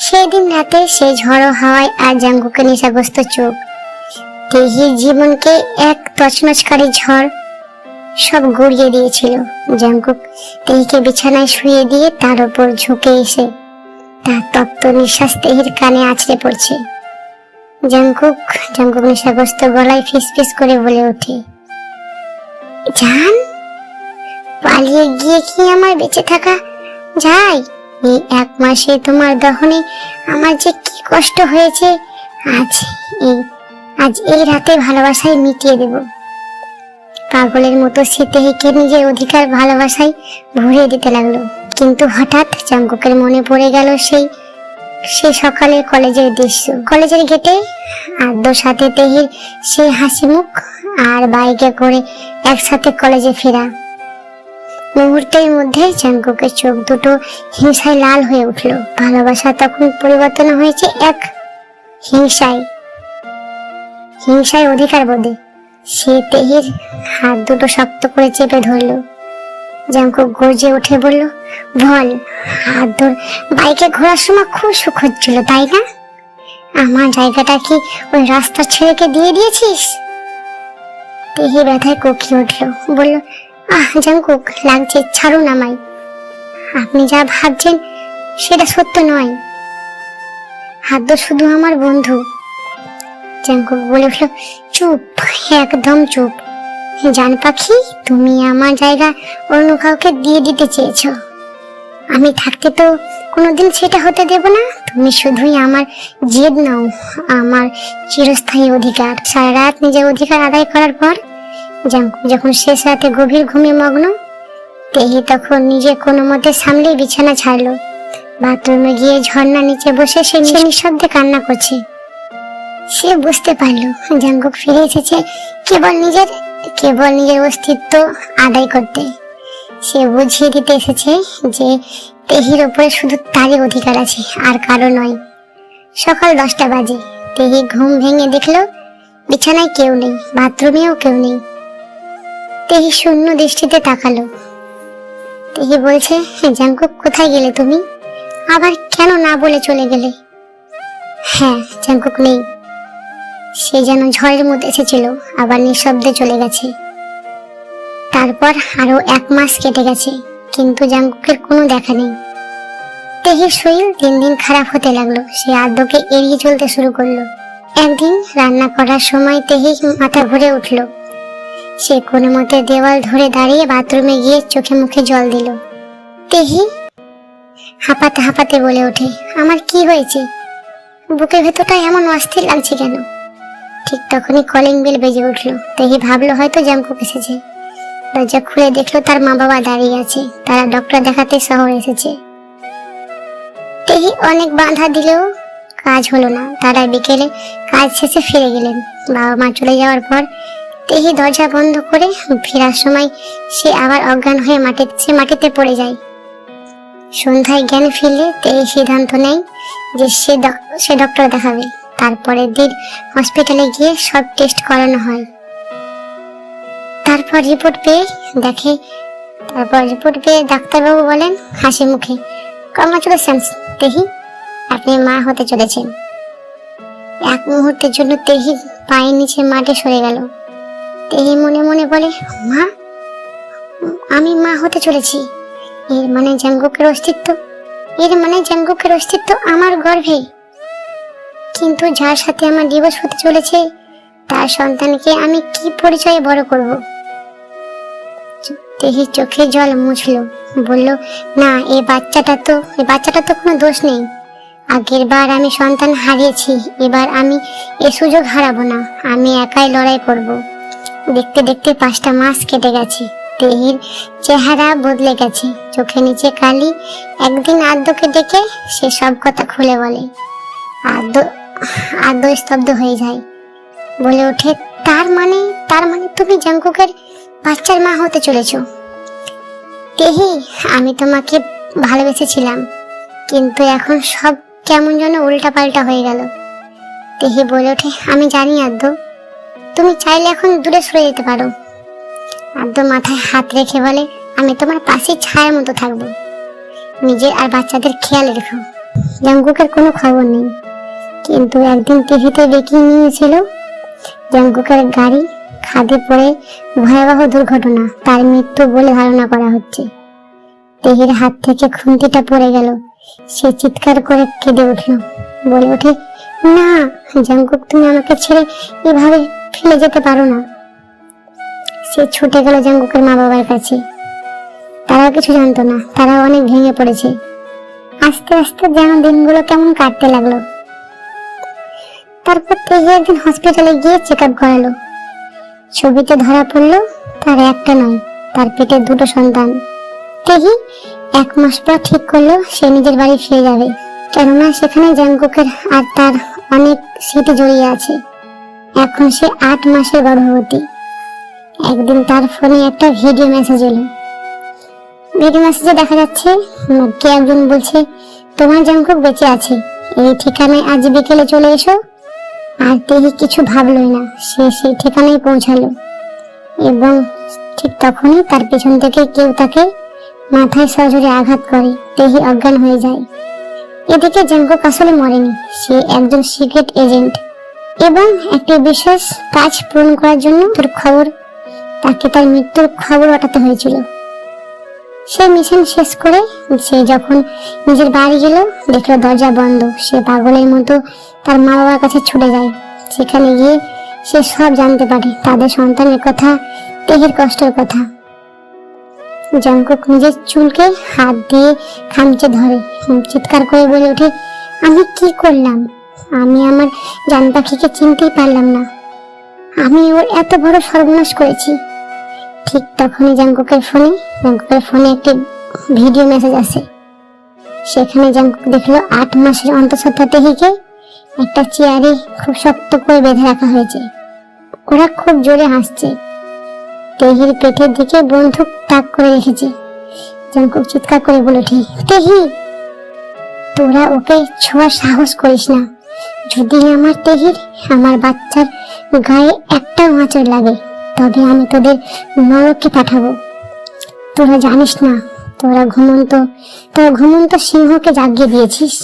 সেদিন রাতে সেই ঝড়ো হাওয়ায় আর জাঙ্কুকের নেশাগ্রস্ত চোখ, তেহির জীবনকে এক তছনছকারী ঝড় সব গড়িয়ে দিয়েছিল। জাঙ্কুক তেহিকে বিছানায় শুয়ে দিয়ে তার উপর ঝুঁকে এসে তার তপ্ত নিঃশ্বাস তেহির কানে আছড়ে পড়ছে। জাঙ্কুক নেশাগ্রস্ত গলায় ফিসফিস করে বলে ওঠে, জান, পালিয়ে গিয়ে কি আমার বেঁচে থাকা যায়? এই 1 মাসে তোমার দহনে আমার যে কি কষ্ট হয়েছে, আজ এই রাতে ভালোবাসায় মিটিয়ে দেব। পাগলের মতো সে তেহিকে নিজের অধিকার ভালোবাসায় ভরিয়ে দিতে লাগলো। কিন্তু হঠাৎ জাঙ্কুকের মনে পড়ে গেল সেই সকালের কলেজের দৃশ্য। কলেজের গেটে আদ্যর সাথে তেহির সেই হাসি মুখ, আর বাইকে করে একসাথে কলেজে ফেরা। মুহূর্তের মধ্যে জাঙ্কুকের চোখ দুটো হিংসায় লাল হয়ে উঠল। ভালোবাসা তখন পরিবর্তন হয়েছে এক হিংসায় অধিকার বোধে। সে তেহির হাত দুটো শক্ত করে চেপে ধরল। জাঙ্কুক গর্জে উঠে বলল, বল, আদ্যর বাইকে ঘোরার সময় খুব সুখ হচ্ছিল, তাই না? আমার জায়গাটা কি ওই রাস্তার ছেলেকে দিয়ে দিয়েছিস? তেহি ব্যথায় কোকিয়ে উঠল, বলল, জাঙ্কুক, লাগছে, ছাড়ুন আমায়। আপনি যা ভাবছেন সেটা সত্য নয়। আদ্য শুধু আমার বন্ধু। জাঙ্কুক বলে উঠল, চুপ, একদম চুপ। জান পাখি, তুমি আমার জায়গা অন্য কাউকে দিয়ে দিতে চেয়েছ। আমি থাকতে তো কোনোদিন সেটা হতে দেব না। তুমি শুধুই আমার জেদ নাও, আমার চিরস্থায়ী অধিকার। সারা রাত নিজের অধিকার আদায় করার পর জাঙ্কুক যখন শেষ রাতে গভীর ঘুমে মগ্ন, তেহি তখন নিজে কোনো মতে সামলে বিছানা ছাড়লো। বাথরুমে গিয়ে ঝর্ণা নিচে বসে সে নিঃশব্দে কান্না করছে। সে বুঝতে পারলো জাঙ্কুক ফিরে এসেছে কেবল নিজের অস্তিত্ব আদায় করতে। সে বুঝিয়ে দিতে এসেছে যে তেহির উপরে শুধু তারই অধিকার আছে, আর কারো নয়। সকাল 10টা বাজে। তেহি ঘুম ভেঙে দেখলো বিছানায় কেউ নেই, বাথরুমেও কেউ নেই। তেহি শূন্য দৃষ্টিতে তাকালো। তেহি বলছে, জাঙ্কুক, কোথায় গেলে তুমি? আবার কেন না বলে চলে গেলে? হ্যাঁ, জাঙ্কুক নেই। সে যেন ঝড়ের মধ্যে এসেছিল, আবার নিঃশব্দে চলে গেছে। তারপর আরো 1 মাস কেটে গেছে, কিন্তু জাঙ্কুকের কোনো দেখা নেই। তেহির শরীর দিন দিন খারাপ হতে লাগলো। সে আদ্যকে এড়িয়ে চলতে শুরু করলো। একদিন রান্না করার সময় তেহি মাথা ঘুরে উঠলো। সে কোনো মতে দেওয়াল ধরে দাঁড়িয়ে বাথরুমে গিয়ে চোখে মুখে জল দিল। তেহি হাঁপাতে হাঁপাতে বলে ওঠে, আমার কি হয়েছে? বুকের ভেতরটা এমন অস্থির লাগছে কেন? ঠিক তখনই কলিং বেল বেজে উঠলো। তেহি ভাবলো হয়তো জাঙ্কুক এসেছে। দরজা খুলে দেখলো তার মা বাবা দাঁড়িয়ে আছে। তারা ডক্টর দেখাতে শহরে এসেছে। তেহি অনেক বাধা দিলেও কাজ হলো না। তারা বিকেলে কাজ শেষে ফিরে গেলেন। বাবা মা চলে যাওয়ার পর তেহি দরজা বন্ধ করে ফেরার সময় সে আবার অজ্ঞান হয়ে মাটিতে পড়ে যায়। সন্ধ্যায় জ্ঞান ফিরলে তেহি সিদ্ধান্ত নেয় যে সে ডক্টর দেখাবে। তারপরের দিন হসপিটালে গিয়ে সব টেস্ট করানো হয়। তারপর রিপোর্ট পেয়ে ডাক্তারবাবু বলেন হাসি মুখে, কংগ্রাচুলেশনস তেহি, আপনি মা হতে চলেছেন। এক মুহূর্তের জন্য তেহি পায়ের নিচে মাটি সরে গেল। তেহি মনে মনে বলে, মা, আমি মা হতে চলেছি। এর মানে জাঙ্কুকের অস্তিত্ব আমার গর্ভে। কিন্তু যার সাথে আমার ডিভোর্স হতে চলেছে তার সন্তানকে আমি কি পরিচয়ে বড় করব? তেহি চোখে জল মুছলো, বলল, না, এই বাচ্চাটা তো কোনো দোষ নেই। আগের বার আমি সন্তান হারিয়েছি, এবার আমি এ সুযোগ হারাবো না। আমি একাই লড়াই করব। দেখতে দেখতে 5টা মাস কেটে গেছে। তেহির চেহারা বদলে গেছে, চোখে নিচে কালি। একদিন আদ্যকে ডেকে সে সব কথা খুলে বলে। আদ্য স্তব্ধ হয়ে যায়, বলে ওঠে, তার মানে তুমি জাঙ্কুকের বাচ্চার মা হতে চলেছ? তেহি, আমি তোমাকে ভালোবেসেছিলাম, কিন্তু এখন সব কেমন যেন উল্টা পাল্টা হয়ে গেল। তেহি বলে ওঠে, আমি জানি আদ্য, তুমি চাইলে এখন দূরে সরে যেতে পারো। আদ্য মাথায় হাত রেখে বলে, আমি তোমার পাশে ছায়ার মতো থাকবো। নিজের আর বাচ্চাদের খেয়াল রেখো। জাঙ্কুকের কোনো খবর নেই। কিন্তু একদিন টিভিতে দেখিয়ে নিয়েছিল জাঙ্কুকের গাড়ি খাদে পড়ে ভয়াবহ দুর্ঘটনা, তার মৃত্যু বলে ধারণা করা হচ্ছে। তেহির হাত থেকে খুন্তিটা পড়ে গেল। সে চিৎকার করে কেঁদে উঠল, বলে ওঠে, না জাঙ্কুক, তুমি আমাকে ছেড়ে এভাবে ফেলে যেতে পারো না। সে ছুটে গেল জাঙ্কুকের মা বাবার কাছে। তারাও কিছু জানতো না, তারাও অনেক ভেঙে পড়েছে। আস্তে আস্তে যেন দিনগুলো কেমন কাটতে লাগলো। তারপর তেহি একদিন হসপিটালে গিয়ে চেক আপ করালো। ছবিতে ধরা পড়লো তার একটা নয়, তার পেটে দুটো সন্তান। তেহি 1 মাস পর ঠিক করলো সে নিজের বাড়ি ফিরে যাবে, কেননা সেখানে জাঙ্কুকের আর তার অনেক স্মৃতি জড়িয়ে আছে। এখন সে 8 মাসের গর্ভবতী। একদিন তার ফোনে একটা ভিডিও মেসেজ এলো। ভিডিও মেসেজে দেখা যাচ্ছে কে একজন বলছে, তোমার জাঙ্কুক বেঁচে আছে, এই ঠিকানায় আজ বিকেলে চলে এসো। আর তেহি কিছু ভাবলই না, সে সেই ঠিকানায় পৌঁছালো এবং ঠিক তখনই তার পেছন থেকে কেউ তাকে মাথায় সজোরে আঘাত করে। তেহি অজ্ঞান হয়ে যায়। এদিকে জাঙ্কুক আসলে মরেনি, সে একজন সিক্রেট এজেন্ট এবং একটি বিশেষ কাজ পূরণ করার জন্য তাকে তার মৃত্যুর খবর পাঠাতে হয়েছিল। সে মিশন শেষ করে সে যখন নিজের বাড়ি গেল, দেখলো দরজা বন্ধ। সে পাগলের মতো তার মা বাবার কাছে ছুটে যায়। সেখানে গিয়ে সে সব জানতে পারে, তাদের সন্তানের কথা, তেহির কষ্টের কথা। জাঙ্কুক নিজের চুলকে হাত দিয়ে খামচে ধরে চিৎকার করে বলে ওঠে, আমি কি করলাম? আমি আমার জান পাখিকে চিনতেই পারলাম না, আমি ওর এত বড় সর্বনাশ করেছি। ঠিক তখনই জাঙ্কুকের ফোনে একটি ভিডিও মেসেজ আসে। সেখানে জাঙ্কুক দেখলো 8 মাসের অন্তঃসত্ত্বা তেহিকে একটা চেয়ারে খুব শক্ত করে বেঁধে রাখা হয়েছে। ওরা খুব জোরে হাসছে। তেহির পেটের দিকে বন্দুক তাক করে রেখেছে। জাঙ্কুক চিৎকার করে বলে ওঠে, তেহি, তোরা ওকে ছোঁয়ার সাহস করিস না। যদি আমার বাচ্চার গায়ে একটা আঁচড় লাগে, তবে আমি তোদের নরকে পাঠাবো। তোরা জানিস না, তোরা ঘুমন্ত সিংহকে জাগিয়ে দিয়েছিস।